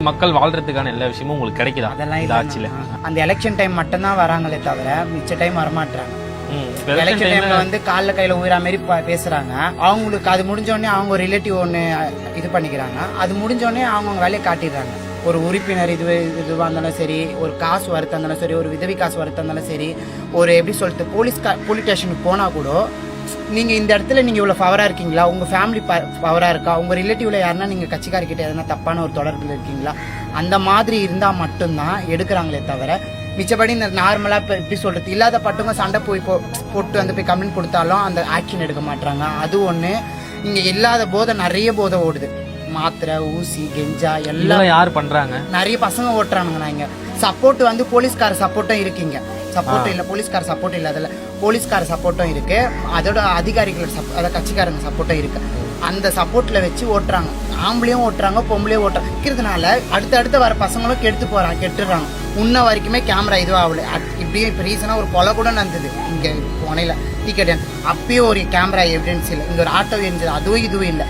மக்கள் வாழ்றதுக்கான எல்லா விஷயமும் உங்களுக்கு கிடைக்குதா? அதெல்லாம் ஆட்சியில அந்த எலெக்ஷன் டைம் மட்டும் தான் வராங்களே தவிர மிச்ச டைம் வரமாட்டாங்க. எலெக்ஷன் டைம்ல வந்து கால்ல கையில உயிரா மாதிரி பேசுறாங்க. அவங்களுக்கு அது முடிஞ்சோடனே அவங்க ரிலேட்டிவ் ஒண்ணு இது பண்ணிக்கிறாங்க. அது முடிஞ்சோடனே அவங்க வேலையை காட்டிடுறாங்க. ஒரு உறுப்பினர் இதுவா இருந்தாலும் சரி, ஒரு காசு வருத்தம் இருந்தாலும் சரி, ஒரு விதவி காசு வருத்தம் இருந்தாலும் சரி, ஒரு எப்படி சொல்லிட்டு போலீஸ் ஸ்டேஷனுக்கு போனா கூட நீங்க இந்த இடத்துல நீங்க இவ்வளவு பவரா இருக்கீங்களா, உங்க ஃபேமிலி பவரா இருக்கா, உங்க ரிலேட்டிவ்ல யாருன்னா நீங்க கட்சிக்காரர்கிட்ட எதனா தப்பான ஒரு தொடர்புல இருக்கீங்களா, அந்த மாதிரி இருந்தா மட்டும்தான் எடுக்கிறாங்களே தவிர மிச்சப்படி இந்த நார்மலா எப்படி சொல்றது இல்லாத பட்டவங்க சண்டை போட்டு வந்து போய் கம்ப்ளைண்ட் கொடுத்தாலும் அந்த ஆக்ஷன் எடுக்க மாட்டாங்க. அது ஒண்ணு. இங்க இல்லாத போதை நிறைய போதை ஓடுது. மாத்திரை, ஊசி, கெஞ்சா எல்லாம் யார் பண்றாங்க? நிறைய பசங்க ஓட்டுறானுங்க. இங்க சப்போர்ட் வந்து போலீஸ்கார சப்போர்ட்டும் இருக்குங்க. சப்போர்ட் இல்ல, போலீஸ்கார சப்போர்ட் இல்ல, அதுல போலீஸ்கார சப்போர்ட்டும் இருக்கு, அதோட அதிகாரிகள் அதாவது கட்சிக்காரங்க சப்போர்ட்டும் இருக்கு. அந்த சப்போர்ட்ல வச்சு ஓட்டுறாங்க. ஆம்பளையும் ஓட்டுறாங்க, பொம்பளையும் ஓட்டுறாங்க. இருக்கிறதுனால அடுத்த வர பசங்களும் கெட்டுறாங்க. முன்ன வரைக்குமே கேமரா இதுவும் ஆகல. இப்படியே இப்போ ரீசனா ஒரு கொலை கூட நடந்தது இங்க போனையில டிக்கெட். அப்பயும் ஒரு கேமரா எவிடன்ஸ் இல்லை. இங்க ஒரு ஆட்டோ இருந்தது, அதுவும் இதுவும் இல்லை.